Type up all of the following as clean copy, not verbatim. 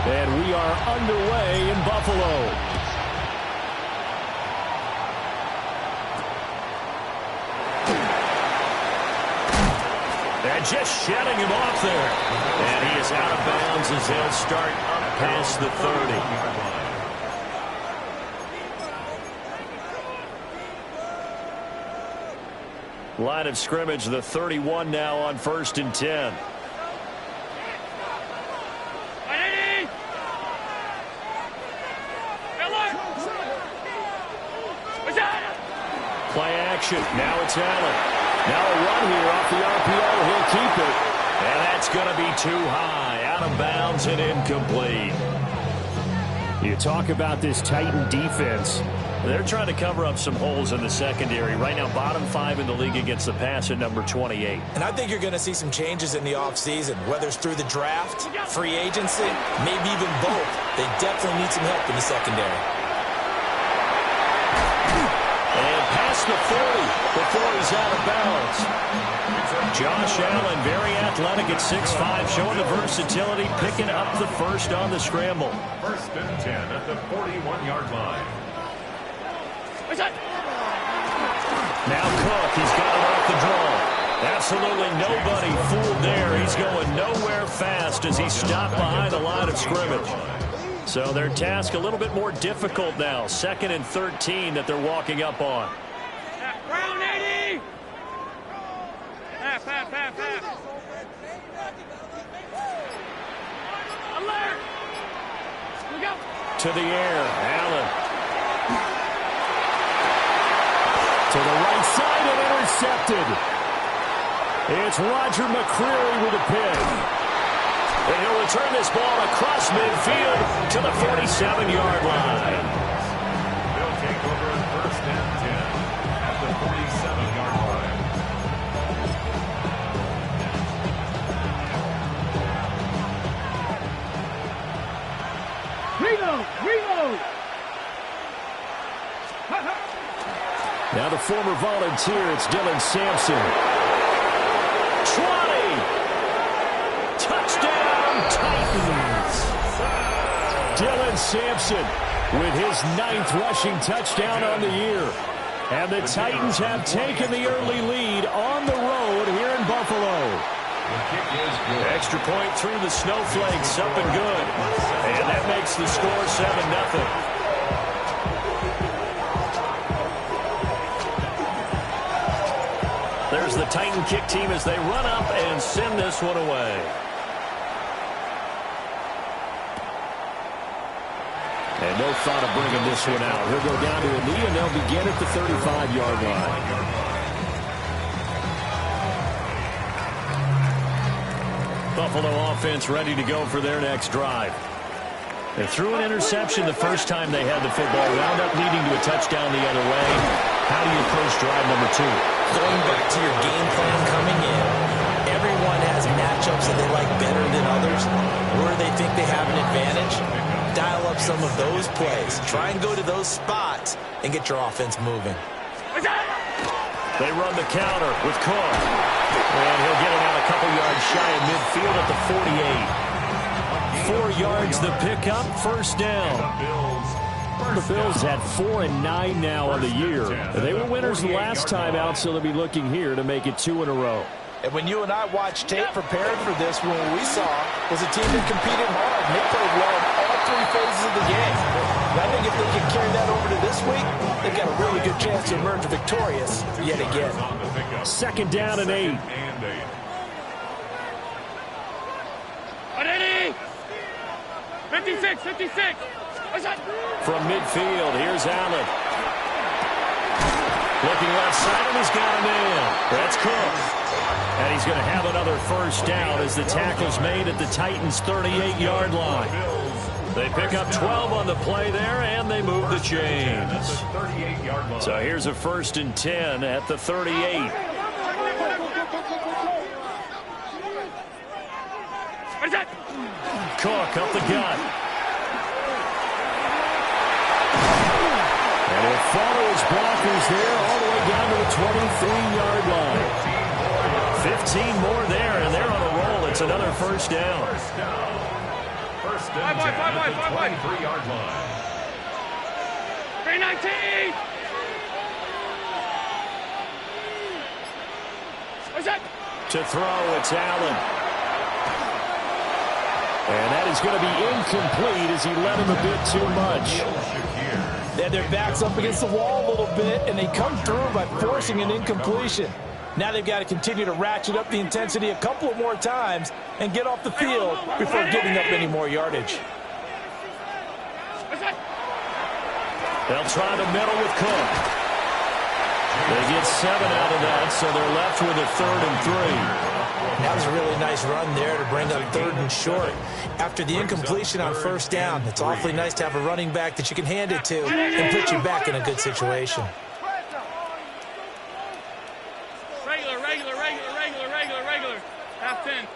And we are underway in Buffalo. And just shedding him off there. And he is out of bounds as they'll start up past the 30. Line of scrimmage, the 31 now on 1st and 10. Play action. Now it's Allen. Now a run here off the RPO. He'll keep it. And that's going to be too high. Out of bounds and incomplete. You talk about this Titan defense. They're trying to cover up some holes in the secondary. Right now, bottom 5 in the league against the pass at number 28. And I think you're going to see some changes in the offseason, whether it's through the draft, free agency, maybe even both. They definitely need some help in the secondary. Past the 40 before he's out of bounds. Josh Allen, very athletic at 6'5", showing the versatility, picking up the first on the scramble. 1st and 10 at the 41-yard line. Now Cook, he's got it off the draw. Absolutely nobody fooled there. He's going nowhere fast as he stopped behind the line of scrimmage. So their task a little bit more difficult now. 2nd and 13 that they're walking up on. Brown 80! Pass. Alert! We go. To the air, Allen. To the right side and intercepted. It's Roger McCreary with a pick. And he'll return this ball across midfield to the 47-yard line. They'll take over 1st and 10 at the 47-yard line. Reload! Now the former volunteer, it's Dylan Sampson. 20! Touchdown, Titans! Dylan Sampson with his 9th rushing touchdown on the year. And the Titans have taken the early lead on the road here in Buffalo. Extra point through the snowflakes, up and good. And that makes the score 7-0. There's the Titan kick team as they run up and send this one away. And no thought of bringing this one out. He'll go down to a knee, and they'll begin at the 35-yard line. Buffalo offense ready to go for their next drive. They threw an interception the first time they had the football, wound up leading to a touchdown the other way. How do you approach drive number 2? Going back to your game plan coming in, everyone has matchups that they like better than others, where they think they have an advantage. Dial up some of those plays. Try and go to those spots and get your offense moving. They run the counter with Cook. And he'll get it out a couple yards shy of midfield at the 48. 4 yards the pickup, first down. The Bills had 4 and 9 now on the year. They were winners the last time out, so they'll be looking here to make it 2 in a row. And when you and I watched tape preparing for this, what we saw was a team that competed hard. And they played well in all 3 phases of the game. And I think if they can carry that over to this week, they've got a really good chance to emerge victorious yet again. 2nd down and 8. 56. From midfield, here's Allen. Looking left side, and he's got a man. That's Cook. And he's going to have another first down as the tackle's made at the Titans' 38-yard line. They pick up 12 on the play there, and they move the chains. So here's a 1st and 10 at the 38. Cook up the gut. And he'll follow his blockers there all the way down to the 23-yard line. 15 more there, and they're on a roll. It's another first down. First and 10 at the 23-yard line. 319. What's that? To throw, it's Allen. And that is going to be incomplete as he led him a bit too much. They had their backs up against the wall a little bit, and they come through by forcing an incompletion. Now they've got to continue to ratchet up the intensity a couple of more times and get off the field before giving up any more yardage. They'll try the middle with Cook. They get 7 out of that, so they're left with a 3rd and 3. That was a really nice run there to bring up 3rd and short. After the incompletion on 1st down, it's awfully nice to have a running back that you can hand it to and put you back in a good situation. Regular. Half 10.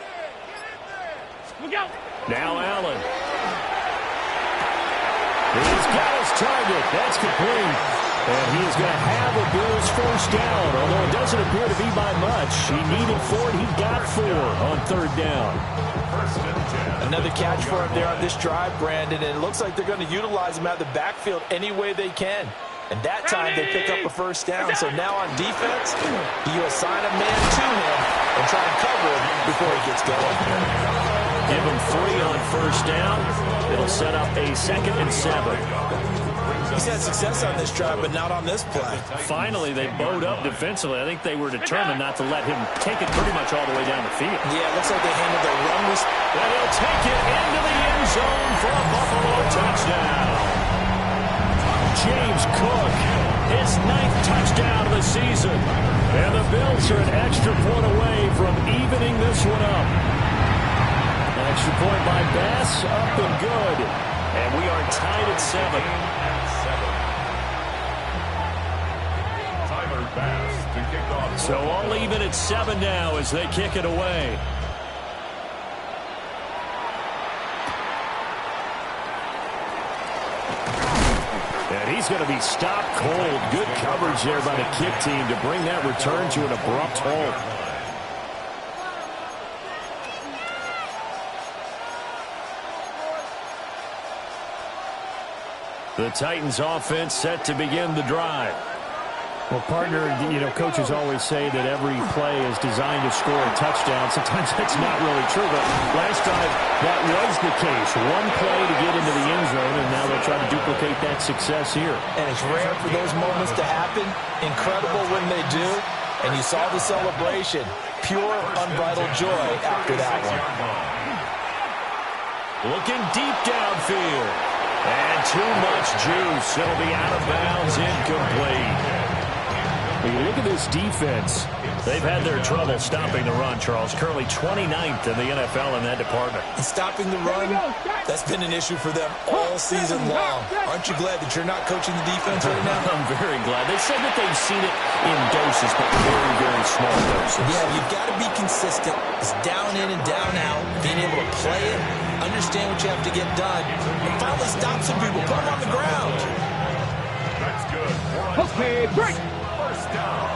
Look out. Now Allen. He's got his target. That's complete. And he is going to have a Bills 1st down, although it doesn't appear to be by much. He needed 4, and he got 4 on 3rd down. Another catch for him there on this drive, Brandon, and it looks like they're going to utilize him out of the backfield any way they can. And that time they pick up a 1st down. So now on defense, you assign a man to him and try and cover him before he gets going. Give him 3 on 1st down. It'll set up a 2nd and 7. He's had success on this drive, but not on this play. Finally, they bowed up defensively. I think they were determined not to let him take it pretty much all the way down the field. Yeah, it looks like they handled their run. And he'll take it into the end zone for a Buffalo touchdown. James Cook, his 9th touchdown of the season. And the Bills are an extra point away from evening this one up. Extra point by Bass, up and good. And we are tied at 7. Tyler Bass to kick off. So all even at 7 now as they kick it away. And he's going to be stopped cold. Good coverage there by the kick team to bring that return to an abrupt halt. The Titans offense set to begin the drive. Well, partner, coaches always say that every play is designed to score a touchdown. Sometimes that's not really true, but last drive that was the case. One play to get into the end zone, and now they'll try to duplicate that success here. And it's rare for those moments to happen. Incredible when they do. And you saw the celebration. Pure, unbridled joy after that one. Looking deep downfield. And too much juice. It'll be out of bounds, incomplete. When you look at this defense, they've had their trouble stopping the run, Charles. Currently 29th in the NFL in that department. And stopping the run, that's been an issue for them all season long. Aren't you glad that you're not coaching the defense right now? I'm very glad. They said that they've seen it in doses, but very, very small doses. Yeah, you've got to be consistent. It's down in and down out, being able to play it, understand what you have to get done, and finally stop some people, put them on the ground. That's good. Okay, break. First down.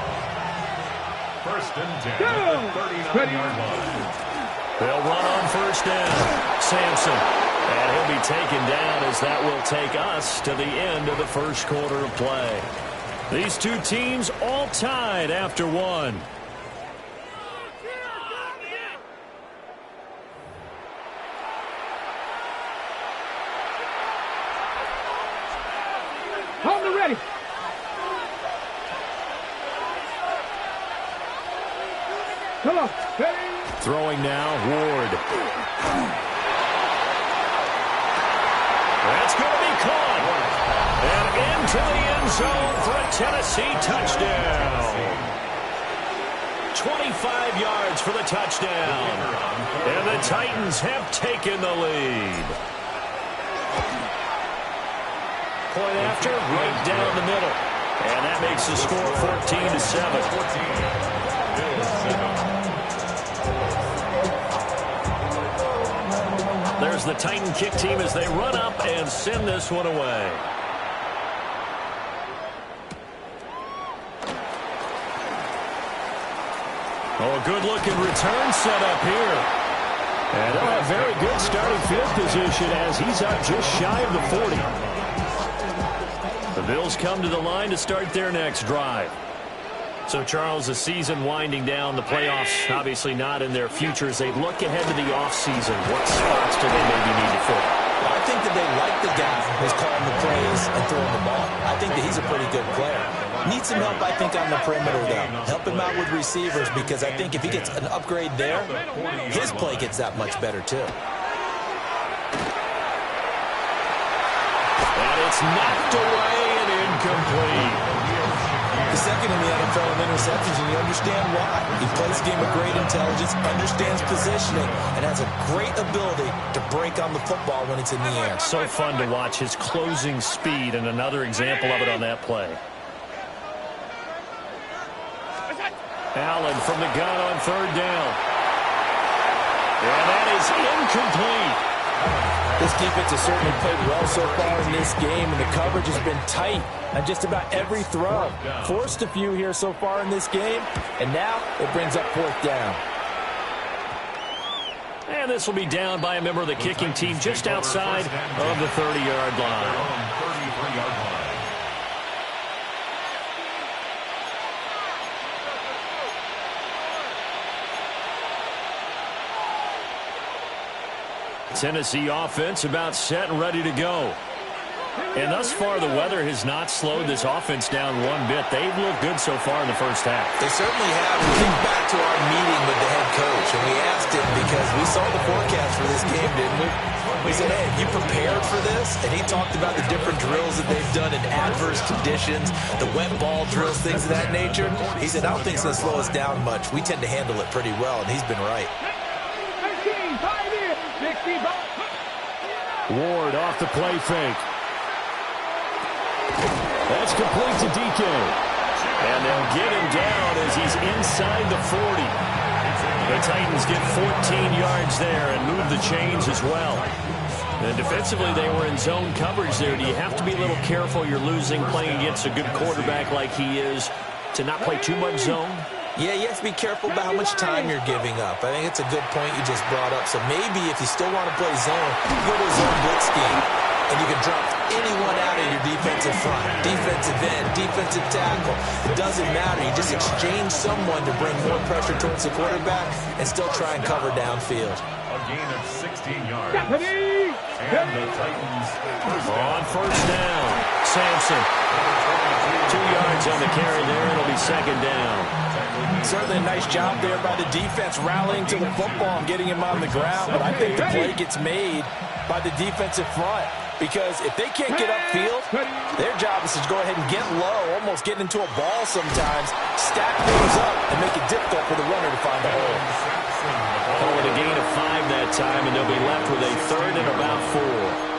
1st and 10 at the 39-yard line. They'll run on 1st down. Sampson. And he'll be taken down as that will take us to the end of the 1st quarter of play. These two teams all tied after 1. Hold it ready. Come on. Ready. Throwing now, Ward. That's going to be caught. And into the end zone for a Tennessee touchdown. 25 yards for the touchdown. And the Titans have taken the lead. Point after, right down the middle. And that makes the score 14-7. There's the Titan kick team as they run up and send this one away. Oh, a good-looking return set up here. And they'll have very good starting field position as he's up just shy of the 40. The Bills come to the line to start their next drive. So, Charles, the season winding down, the playoffs obviously not in their future. As they look ahead to the offseason, what spots do they maybe need to fill? Well, I think that they like the guy who's calling the plays and throwing the ball. I think that he's a pretty good player. Needs some help, I think, on the perimeter, though. Help him out with receivers, because I think if he gets an upgrade there, his play gets that much better, too. And it's knocked away and incomplete. The second in the NFL in interceptions, and you understand why. He plays a game of great intelligence, understands positioning, and has a great ability to break on the football when it's in the air. So fun to watch his closing speed, and another example of it on that play. Allen from the gun on third down. And that is incomplete. This defense has certainly played well so far in this game, and the coverage has been tight on just about every throw. Forced a few here so far in this game, and now it brings up fourth down. And this will be down by a member of the kicking team just outside of the 30-yard line. 33-yard line. Tennessee offense about set and ready to go. And thus far, the weather has not slowed this offense down one bit. They've looked good so far in the first half. They certainly have. We think back to our meeting with the head coach, and we asked him, because we saw the forecast for this game, didn't we? We said, hey, you prepared for this? And he talked about the different drills that they've done in adverse conditions, the wet ball drills, things of that nature. He said, I don't think it's going to slow us down much. We tend to handle it pretty well, and he's been right. Ward off the play fake. That's complete to DK. And they'll get him down as he's inside the 40. The Titans get 14 yards there and move the chains as well. And defensively, they were in zone coverage there. Do you have to be a little careful? You're losing playing against a good quarterback like he is to not play too much zone? Yeah, you have to be careful about how much time you're giving up. I think it's a good point you just brought up. So maybe if you still want to play zone, you go to a zone blitz scheme, and you can drop anyone out of your defensive front, defensive end, defensive tackle. It doesn't matter. You just exchange someone to bring more pressure towards the quarterback and still try and cover downfield. A gain of 16 yards. And the Titans on first down. Sampson. 2 yards on the carry there. It'll be second down. Certainly a nice job there by the defense rallying to the football and getting him on the ground. But I think the play gets made by the defensive front, because if they can't get upfield, their job is to go ahead and get low, almost get into a ball sometimes, stack things up, and make it difficult for the runner to find the hole. Call it a gain of 5 that time, and they'll be left with a third and about 4.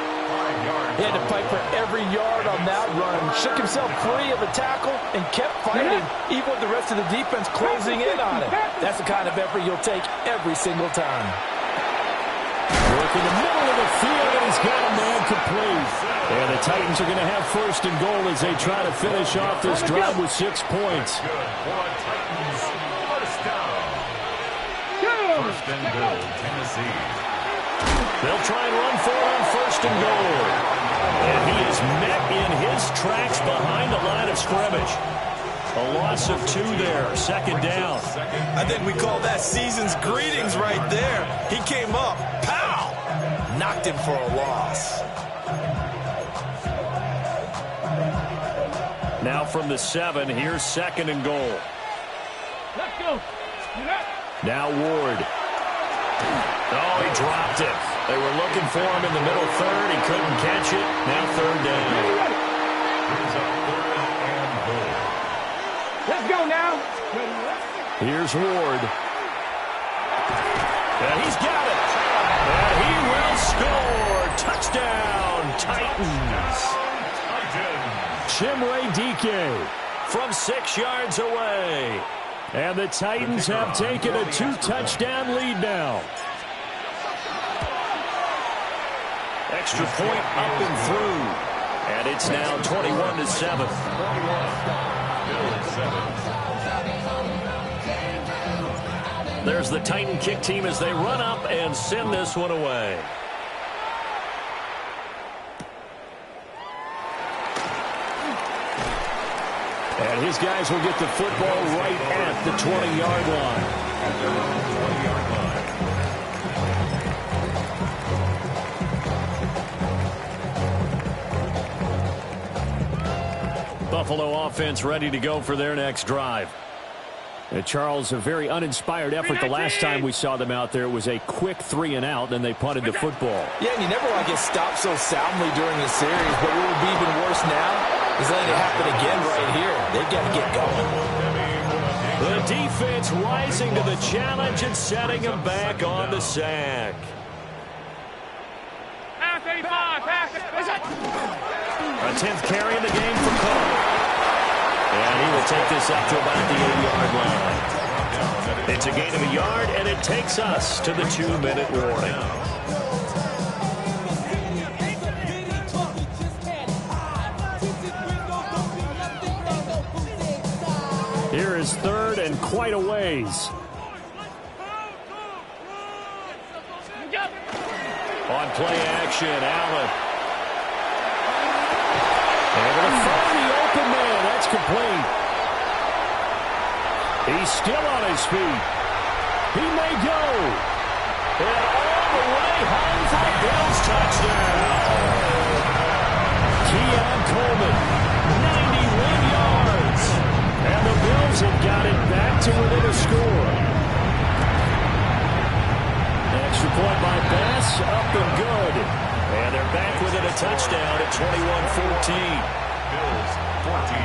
He had to fight for every yard on that run. Shook himself free of a tackle and kept fighting, even with the rest of the defense closing in on him. That's the kind of effort you'll take every single time. Work in the middle of the field, and he's got a man complete. And the Titans are going to have first and goal as they try to finish off this drive with 6 points. First and goal, Tennessee. They'll try and run for it on first and goal. And he is met in his tracks behind the line of scrimmage. A loss of 2 there, second down. I think we call that season's greetings right there. He came up, pow! Knocked him for a loss. Now from the 7, here's second and goal. Let's go. Now Ward. Oh, he dropped it. They were looking for him in the middle third. He couldn't catch it. Now third down. Here's a third and goal. Let's go now. Here's Ward. And he's got it. And he will score. Touchdown, Titans. Chimere Dike from 6 yards away. And the Titans have taken a 2-touchdown lead now. Extra point up and through. And it's now 21-7. There's the Titan kick team as they run up and send this one away. And his guys will get the football right at the 20-yard line. At their own 20-yard line. Buffalo offense ready to go for their next drive. Charles, a very uninspired effort the last time we saw them out there. It was a quick 3-and-out, then they punted the football. Yeah, and you never want to get stopped so soundly during the series, but what would be even worse now is letting it happen again right here. They've got to get going. The defense rising to the challenge and setting them back on the sack. A 10th carry in the game for Cole. And he will take this up to about the 8-yard line. It's a gain of a yard, and it takes us to the 2-minute warning. Here is third and quite a ways. On play action, Allen. Able to find the open man. That's complete. He's still on his feet. He may go. And all the way home for the Bills touchdown. Keon Coleman, 91 yards. And the Bills have got it back to within a score. Extra point by Bass, up and good. And they're back within a touchdown at 21-14. Bills 14.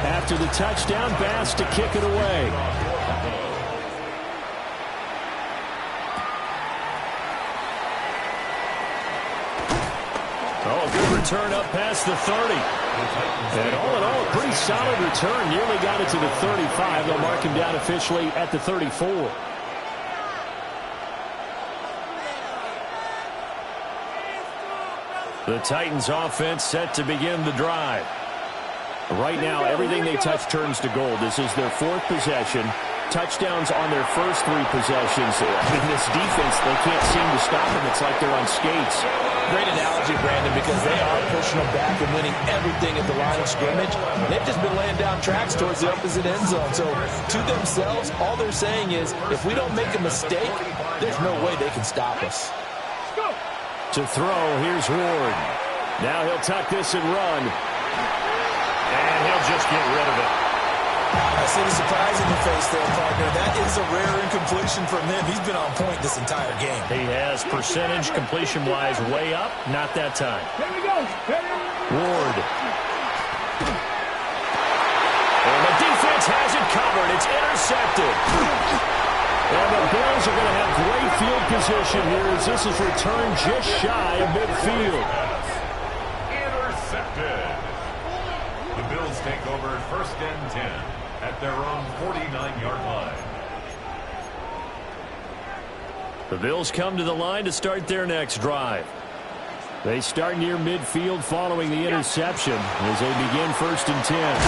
After the touchdown, Bass to kick it away. Oh, good return up past the 30. And all in all, a pretty solid return. Nearly got it to the 35. They'll mark him down officially at the 34. The Titans offense set to begin the drive. Right now, everything they touch turns to gold. This is their fourth possession. Touchdowns on their first three possessions. In this defense, they can't seem to stop them. It's like they're on skates. Great analogy, Brandon, because they are pushing them back and winning everything at the line of scrimmage. They've just been laying down tracks towards the opposite end zone. So to themselves, all they're saying is, if we don't make a mistake, there's no way they can stop us. To throw, here's Ward. Now he'll tuck this and run. And he'll just get rid of it. I see the surprise in the face there, partner. That is a rare incompletion from him. He's been on point this entire game. He has percentage completion-wise way up. Not that time. Here we go. Ward. And the defense has it covered. It's intercepted. And the Bills are going to have great field position here as this is returned just shy of midfield. Intercepted. The Bills take over first and 10 at their own 49-yard line. The Bills come to the line to start their next drive. They start near midfield following the interception as they begin first and 10.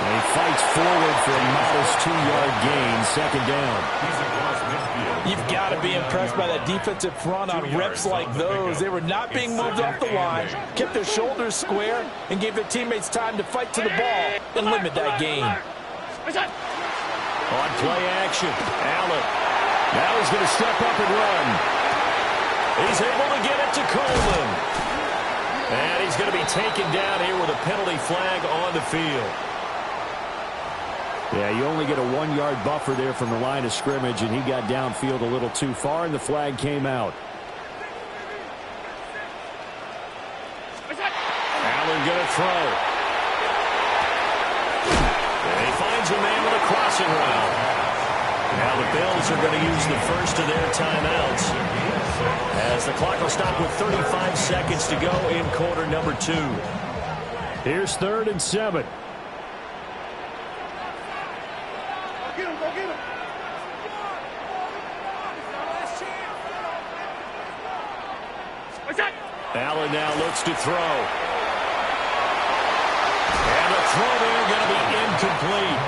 He fights forward for a modest 2-yard gain, second down. He's across midfield. You've got to be impressed by that defensive front on reps like those. They were not being moved off the line, kept their shoulders square, and gave their teammates time to fight to the ball and limit that gain. On play action, Allen. Now he's going to step up and run. He's able to get it to Coleman. And he's going to be taken down here with a penalty flag on the field. Yeah, you only get a 1-yard buffer there from the line of scrimmage, and he got downfield a little too far, and the flag came out. Allen going to throw. And he finds a man with a crossing route. Now the Bills are going to use the first of their timeouts as the clock will stop with 35 seconds to go in quarter number 2. Here's third and 7. Allen now looks to throw. And the throw there going to be incomplete.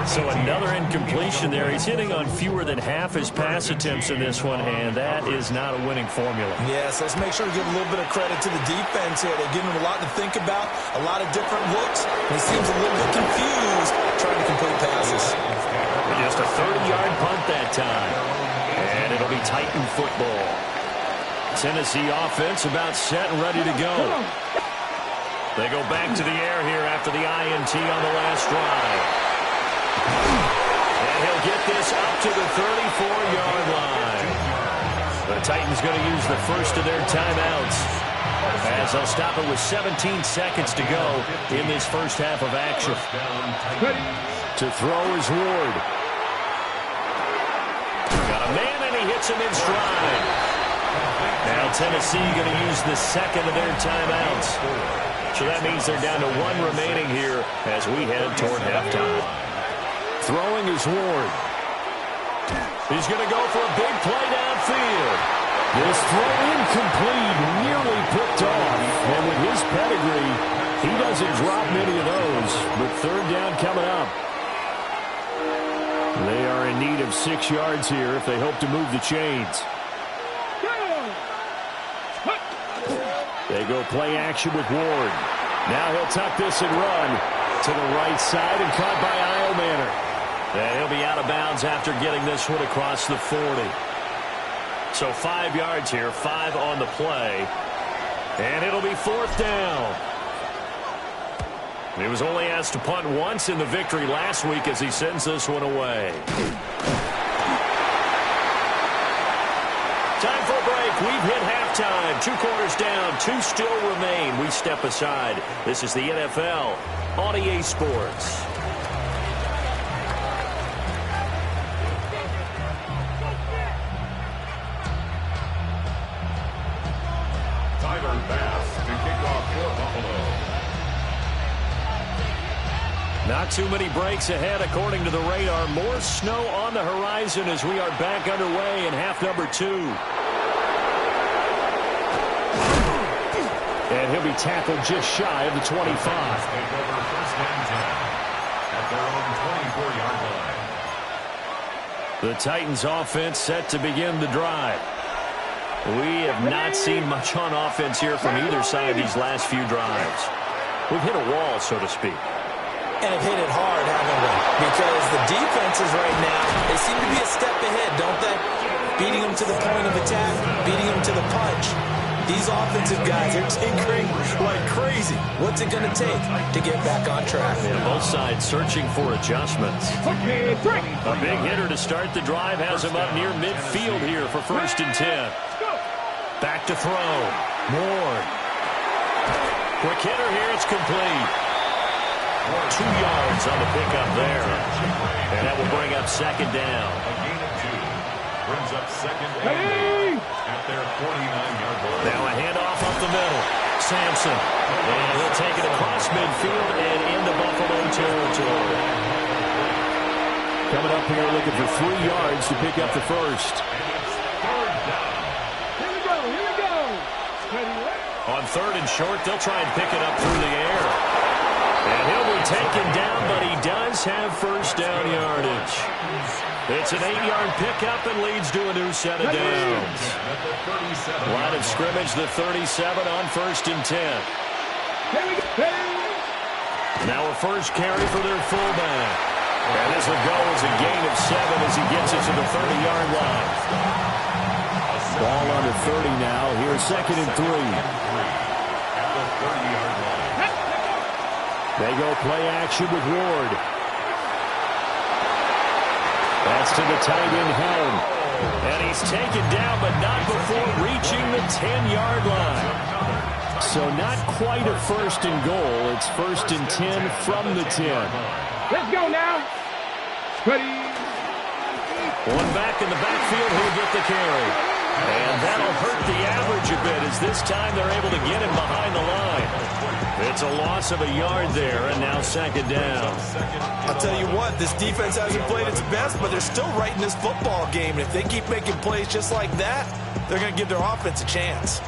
So another incompletion there. He's hitting on fewer than half his pass attempts in this one, and that is not a winning formula. Yes, let's make sure to give a little bit of credit to the defense here. They're giving him a lot to think about, a lot of different looks. And he seems a little bit confused trying to complete passes. Just a 30-yard punt that time. And it'll be Titan football. Tennessee offense about set and ready to go. They go back to the air here after the INT on the last drive. And he'll get this up to the 34-yard line. The Titans going to use the first of their timeouts as they'll stop it with 17 seconds to go in this first half of action. To throw is Ward. Got a man, and he hits him in stride. Now Tennessee going to use the second of their timeouts. So that means they're down to one remaining here as we head toward halftime. Throwing is Ward. He's going to go for a big play downfield. This throw incomplete, nearly picked off. And with his pedigree, he doesn't drop many of those. But third down coming up. They are in need of 6 yards here if they hope to move the chains. They go play action with Ward. Now he'll tuck this and run to the right side and caught by Eilmanner. And he'll be out of bounds after getting this one across the 40. So 5 yards here, 5 on the play. And it'll be fourth down. He was only asked to punt once in the victory last week as he sends this one away. Time for a break. We've hit halftime. 2 quarters down. 2 still remain. We step aside. This is the NFL on EA Sports. Tyler Bass to kick off for Buffalo. Not too many breaks ahead according to the radar. More snow on the horizon as we are back underway in half number 2. And he'll be tackled just shy of the 25. Take over first and 10 at their own 24-yard line. The Titans offense set to begin the drive. We have not seen much on offense here from either side these last few drives. We've hit a wall, so to speak. And have hit it hard, haven't we? Because the defenses right now, they seem to be a step ahead, don't they? Beating them to the point of attack, beating them to the punch. These offensive guys are tinkering like crazy. What's it going to take to get back on track? And both sides searching for adjustments. A big hitter to start the drive has him up near midfield here for first and 10. Back to throw. Ward. Quick hitter here. It's complete. 2 yards on the pickup there. And that will bring up second down. A gain of 2 brings up second and 8 at their 49-yard line. Now a handoff up the middle. Sampson. And he'll take it across midfield and into Buffalo territory. Coming up here looking for 3 yards to pick up the first. Here we go. On third and short, they'll try and pick it up through the air. And he'll be taken down, but he does have first down yardage. It's an 8-yard pickup and leads to a new set of downs. Line of scrimmage, the 37 on first and 10. Now a first carry for their fullback. And this will go as a gain of 7 as he gets it to the 30-yard line. Ball under 30 now. Here's second and 3. At the 30-yard line. They go play action with Ward. That's to the tight end, Helm. And he's taken down, but not before reaching the 10-yard line. So not quite a first and goal. It's first and 10 from the 10. Let's go now. Ready. One back in the backfield, he'll get the carry. And that'll hurt the average a bit as this time they're able to get him behind the line. It's a loss of a yard there, and now second down. I'll tell you what, this defense hasn't played its best, but they're still right in this football game. And if they keep making plays just like that, they're going to give their offense a chance.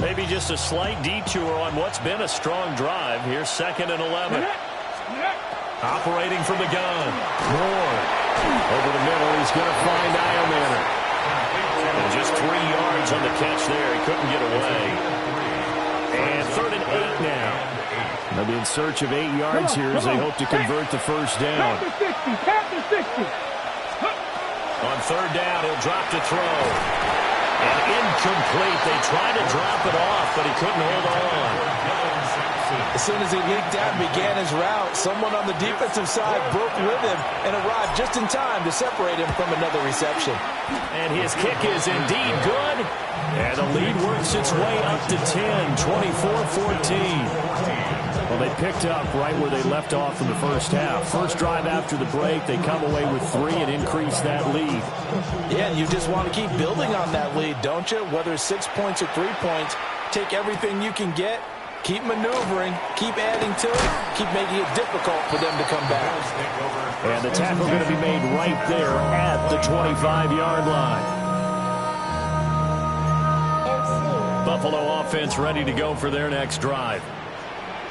Maybe just a slight detour on what's been a strong drive. Here's second and 11. Operating from the gun. Moore. Over the middle, he's going to find Iomanner. And just 3 yards on the catch there. He couldn't get away. And 3rd and 8 now. They'll be in search of 8 yards here as they hope to convert the first down. Pass to 60. On 3rd down, he'll drop to throw. And incomplete. They tried to drop it off, but he couldn't hold on. As soon as he leaked out and began his route, someone on the defensive side broke with him and arrived just in time to separate him from another reception. And his kick is indeed good. And the lead works its way up to 10, 24-14. Well, they picked up right where they left off in the first half. First drive after the break, they come away with 3 and increase that lead. Yeah, and you just want to keep building on that lead, don't you? Whether it's 6 points or 3 points, take everything you can get. Keep maneuvering, keep adding to it, keep making it difficult for them to come back. And the tackle going to be made right there at the 25-yard line. Buffalo offense ready to go for their next drive.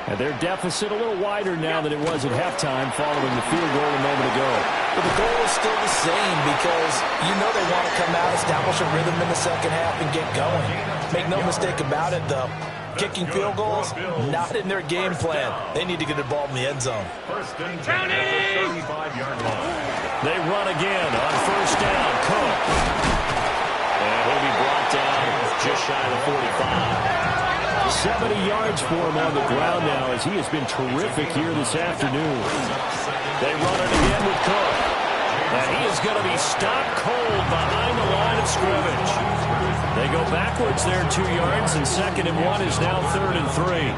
And their deficit a little wider now than it was at halftime following the field goal a moment ago. But the goal is still the same because you know they want to come out, establish a rhythm in the second half, and get going. Make no mistake about it, though. Kicking field goals, not in their game plan. They need to get the ball in the end zone. First and 10 at the 35-yard line. They run again on first down. Cook. And he'll be brought down just shy of 45. 70 yards for him on the ground now as he has been terrific here this afternoon. They run it again with Cook. And he is going to be stopped cold behind the line of scrimmage. They go backwards there 2 yards, and 2nd and 1 is now 3rd and 3.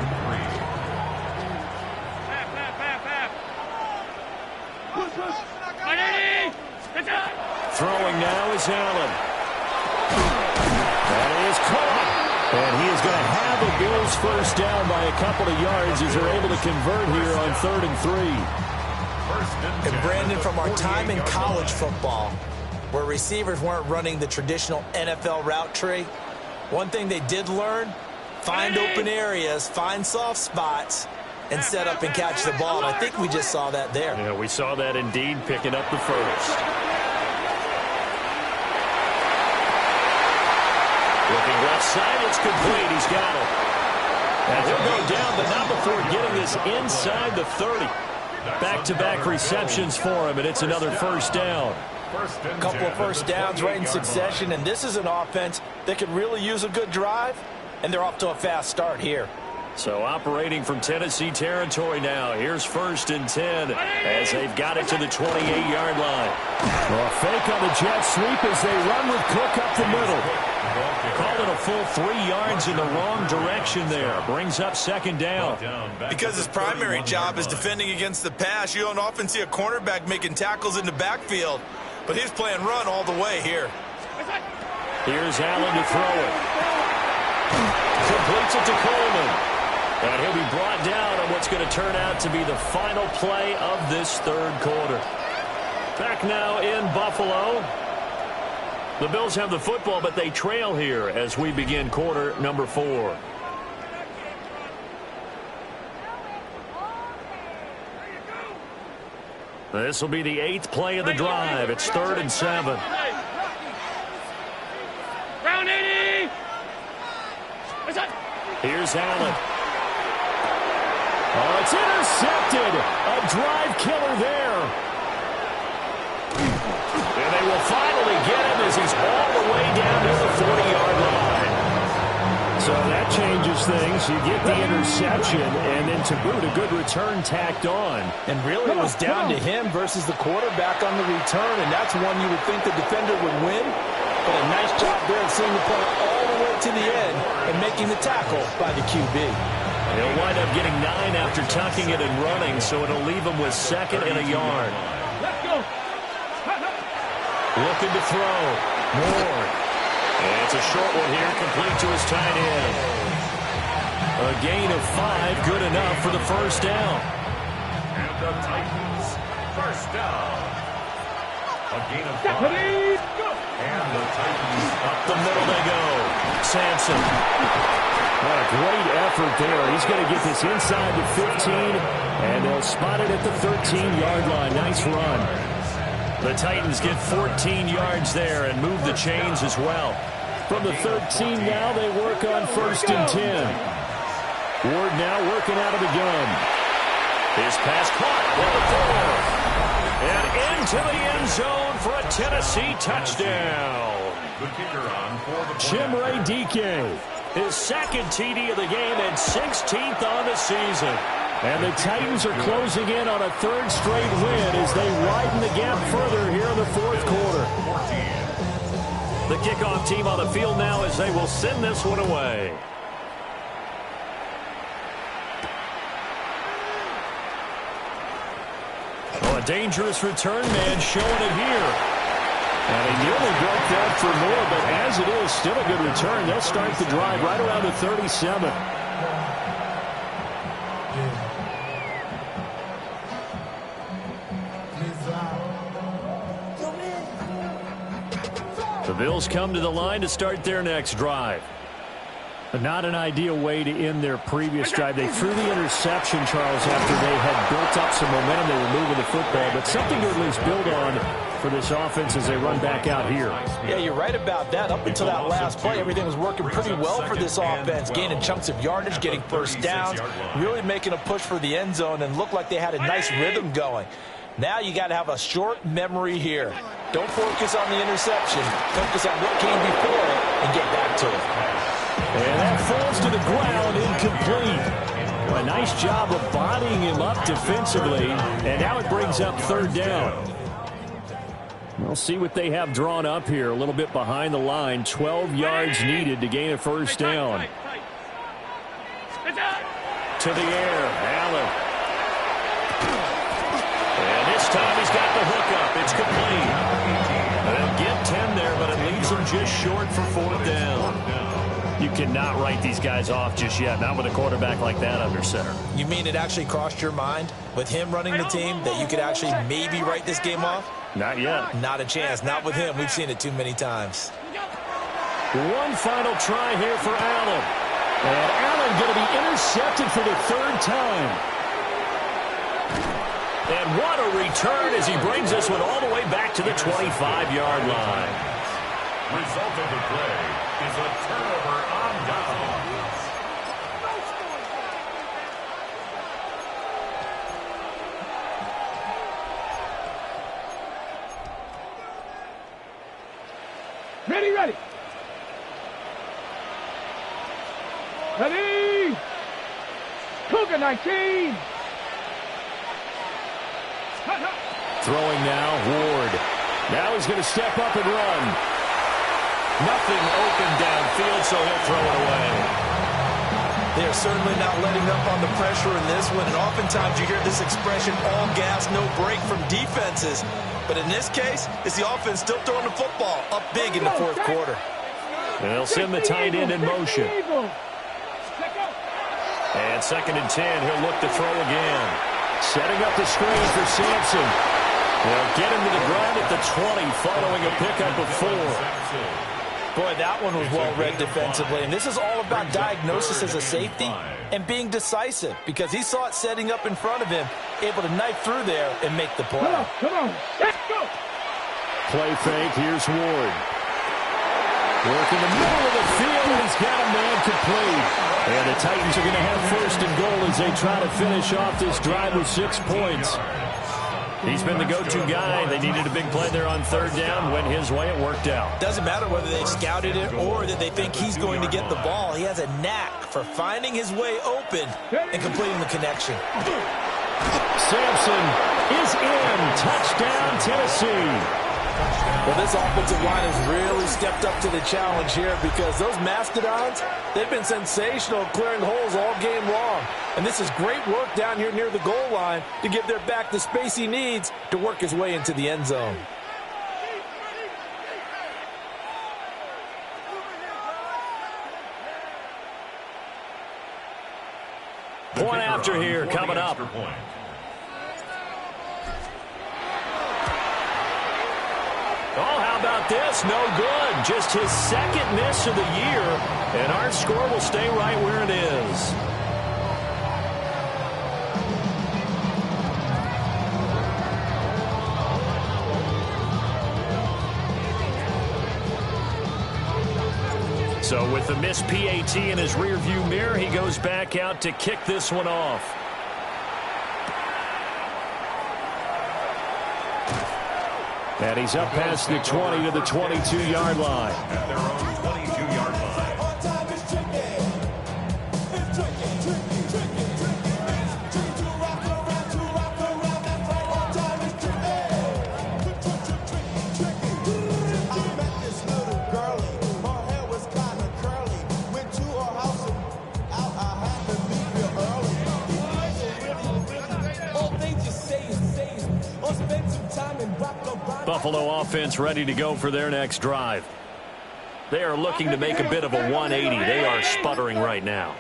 Throwing now is Allen. That is caught. And he is going to have the Bills first down by a couple of yards as they're able to convert here on 3rd and 3. And Brandon, from our time in college football, where receivers weren't running the traditional NFL route tree, one thing they did learn, find open areas, find soft spots, and set up and catch the ball. And I think we just saw that there. Yeah, we saw that indeed, picking up the first. Looking left side, it's complete. He's got it. And he'll go down, but not before getting this inside the 30. Back-to-back receptions for him, and it's another first down. A couple of first downs right in succession, and this is an offense that could really use a good drive, and they're off to a fast start here. So operating from Tennessee territory now. Here's 1st and 10 as they've got it to the 28-yard line. Well, a fake on the jet sweep as they run with Cook up the middle. Called it a full 3 yards in the wrong direction there. Brings up 2nd down. Because his primary job is defending against the pass, you don't often see a cornerback making tackles in the backfield. But he's playing run all the way here. Here's Allen to throw it. Completes it to Coleman. And he'll be brought down on what's going to turn out to be the final play of this 3rd quarter. Back now in Buffalo. The Bills have the football, but they trail here as we begin quarter number 4. This will be the 8th play of the drive. It's 3rd and 7. Here's Allen. Oh, it's intercepted. A drive killer there. And they will finally get him as he's all the way down to the 40-yard line. So that changes things. You get the interception, and then to boot, a good return tacked on. And really it was down to him versus the quarterback on the return, and that's one you would think the defender would win. But a nice job there of seeing the play all the way to the end and making the tackle by the QB. He'll wind up getting 9 after tucking it and running, so it'll leave him with 2nd and a yard. Let's go. Looking to throw. Moore. And it's a short one here, complete to his tight end. A gain of 5, good enough for the first down. And the Titans, first down. A gain of 5. And the Titans Up the middle they go. Sampson. What a great effort there. He's going to get this inside the 15, and they'll spot it at the 13-yard line. Nice run. The Titans get 14 yards there and move the chains as well. From the 13 now, they work on 1st and 10. Ward now working out of the gun. His pass caught at the 4. And into the end zone for a Tennessee touchdown. The kicker on for the Chimere Dike. His second TD of the game and 16th on the season. And the Titans are closing in on a 3rd straight win as they widen the gap further here in the 4th quarter. The kickoff team on the field now as they will send this one away. Oh, a dangerous return man showing it here. And he nearly broke that for more, but as it is, still a good return. They'll start the drive right around the 37. The Bills come to the line to start their next drive. But not an ideal way to end their previous drive. They threw the interception, Charles, after they had built up some momentum. They were moving the football, but something to at least build on for this offense as they run back out here. Yeah, you're right about that. Up until that last play, everything was working pretty well for this offense, gaining chunks of yardage, getting first downs, really making a push for the end zone, and looked like they had a nice rhythm going. Now you got to have a short memory here. Don't focus on the interception. Focus on what came before it and get back to it. And that falls to the ground, incomplete. A nice job of bodying him up defensively, and now it brings up 3rd down. We'll see what they have drawn up here. A little bit behind the line. 12 yards needed to gain a 1st down. To the air, Allen. And this time he's got the hook up. It's complete. They'll get 10 there, but it leaves them just short for 4th down. You cannot write these guys off just yet, not with a quarterback like that under center. You mean it actually crossed your mind with him running the team that you could actually maybe write this game off? Not yet. Not a chance. Not with him. We've seen it too many times. One final try here for Allen. And Allen going to be intercepted for the 3rd time. And what a return as he brings this one all the way back to the 25-yard line. result of the play is a turnover on down. Ready, ready. Ready. Cougar 19. Throwing now, Ward. Now he's going to step up and run. Nothing open downfield, so he'll throw it away. They're certainly not letting up on the pressure in this one, and oftentimes you hear this expression, all gas, no break from defenses. But in this case, it's the offense still throwing the football up big in the fourth quarter. They'll send the tight end in motion. And 2nd and 10, he'll look to throw again. Setting up the screen for Sampson. They'll get him to the ground at the 20 following a pickup of 4. Boy, that one was well read defensively, and this is all about diagnosis as a safety and being decisive because he saw it setting up in front of him, able to knife through there and make the play. Come on, let's go. Play fake, here's Ward. Work in the middle of the field, and he's got a man complete. And the Titans are going to have 1st and goal as they try to finish off this drive with 6 points. He's been the go-to guy. They needed a big play there on 3rd down. Went his way, it worked out. Doesn't matter whether they scouted it or that they think he's going to get the ball. He has a knack for finding his way open and completing the connection. Sampson is in. Touchdown, Tennessee. Well, this offensive line has really stepped up to the challenge here because those Mastodons, they've been sensational clearing holes all game long. And this is great work down here near the goal line to give their back the space he needs to work his way into the end zone. Point after here coming up. Oh, how about this? No good. Just his 2nd miss of the year. And our score will stay right where it is. So with the missed PAT in his rearview mirror, he goes back out to kick this one off. And he's up past the 20 to the 22-yard line. At their own 22-yard line. Buffalo offense ready to go for their next drive. They are looking to make a bit of a 180. They are sputtering right now.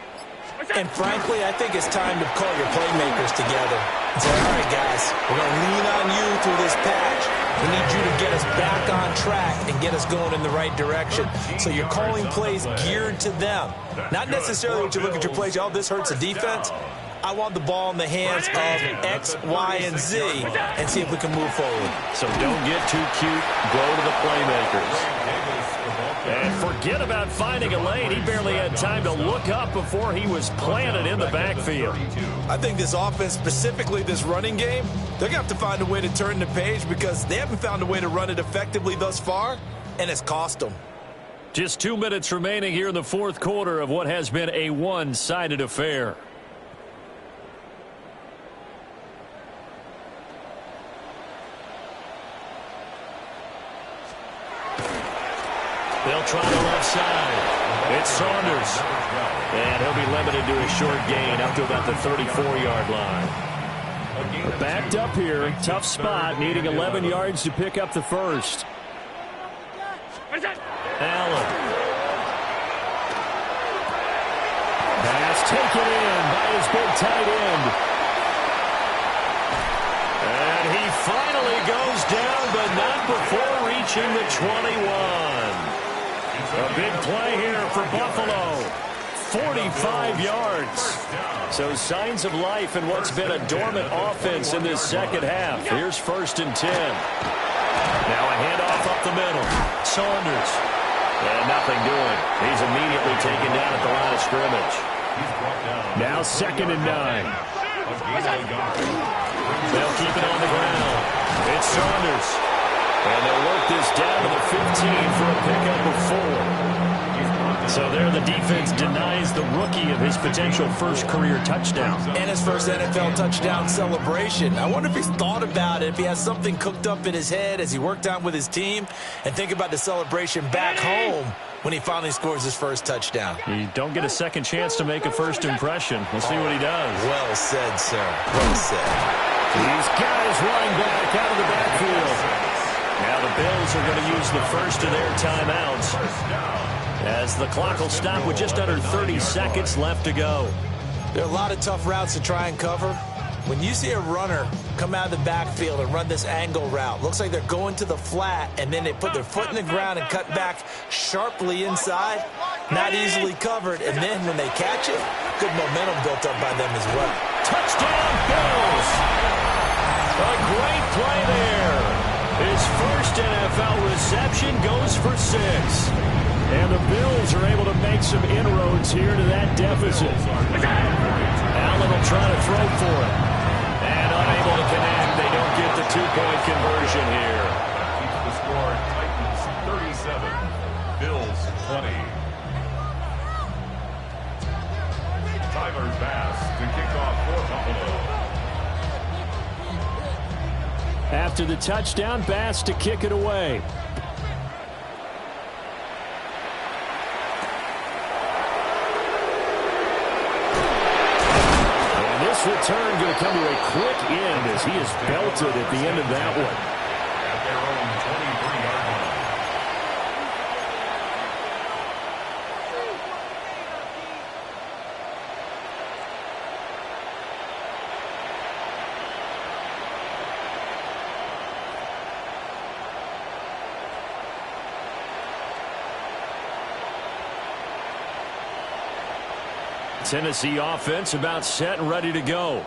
And frankly, I think it's time to call your playmakers together and say, all right, guys, we're going to lean on you through this patch. We need you to get us back on track and get us going in the right direction. So you're calling plays geared to them. Not necessarily what you look at your plays, oh, this hurts the defense. I want the ball in the hands of X, Y, and Z and see if we can move forward. So don't get too cute. Go to the playmakers. And forget about finding a lane. He barely had time to look up before he was planted in the backfield. I think this offense, specifically this running game, they're going to have to find a way to turn the page because they haven't found a way to run it effectively thus far, and it's cost them. Just 2 minutes remaining here in the fourth quarter of what has been a one-sided affair. They'll try the left side. It's Saunders. And he'll be limited to a short gain up to about the 34-yard line. We're backed up here. Tough spot, needing 11 yards to pick up the first. Allen. Pass taken in by his big tight end. And he finally goes down, but not before reaching the 21. A big play here for Buffalo. 45 yards. So signs of life in what's been a dormant offense in this second half. Here's 1st and 10. Now a handoff up the middle. Saunders. And nothing doing. He's immediately taken down at the line of scrimmage. Now 2nd and 9. They'll keep it on the ground. It's Saunders. And they'll work this down to the 15 for a pickup of 4. So there the defense denies the rookie of his potential first career touchdown. And his first NFL touchdown celebration. I wonder if he's thought about it, if he has something cooked up in his head as he worked out with his team, and think about the celebration back home when he finally scores his first touchdown. You don't get a second chance to make a first impression. We'll see what he does. Well said, sir. Well said. These guys running back out of the backfield. Now the Bills are going to use the first of their timeouts as the clock will stop with just under 30 seconds left to go. There are a lot of tough routes to try and cover. When you see a runner come out of the backfield and run this angle route, looks like they're going to the flat, and then they put their foot in the ground and cut back sharply inside, not easily covered, and then when they catch it, good momentum built up by them as well. Touchdown, Bills! A great play there. His first NFL reception goes for 6. And the Bills are able to make some inroads here to that deficit. Allen will try to throw for it. And unable to connect. They don't get the 2-point conversion here. That keeps the score Titans 37, Bills 20. Tyler Bass to kick off for Buffalo. After the touchdown, Bass to kick it away. And this return going to come to a quick end as he is belted at the end of that one. At their own 23-yard line. Tennessee offense about set and ready to go.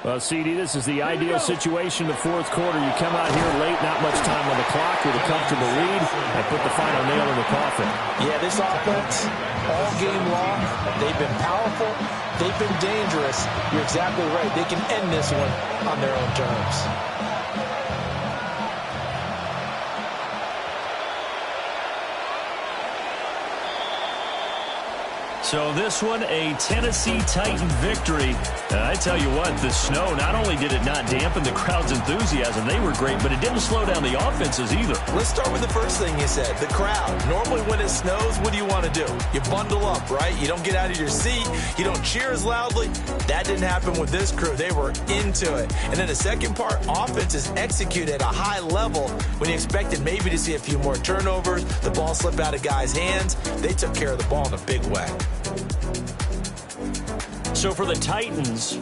Well, CD, this is the ideal situation in the fourth quarter. You come out here late, not much time on the clock, with a comfortable lead, and put the final nail in the coffin. Yeah, this offense, all game long, they've been powerful, they've been dangerous. You're exactly right. They can end this one on their own terms. So this one, a Tennessee Titan victory. I tell you what, the snow, not only did it not dampen the crowd's enthusiasm, they were great, but it didn't slow down the offenses either. Let's start with the first thing you said, the crowd. Normally when it snows, what do you want to do? You bundle up, right? You don't get out of your seat. You don't cheer as loudly. That didn't happen with this crew. They were into it. And then the second part, offenses execute at a high level when you expected maybe to see a few more turnovers, the ball slip out of guys' hands. They took care of the ball in a big way. So for the Titans,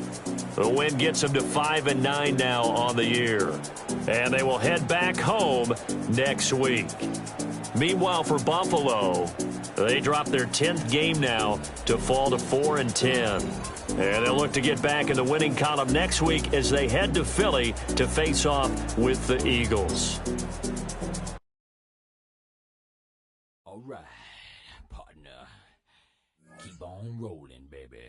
the win gets them to 5-9 now on the year. And they will head back home next week. Meanwhile, for Buffalo, they drop their 10th game now to fall to 4-10. And they'll look to get back in the winning column next week as they head to Philly to face off with the Eagles. All right, partner. Keep on rolling, baby.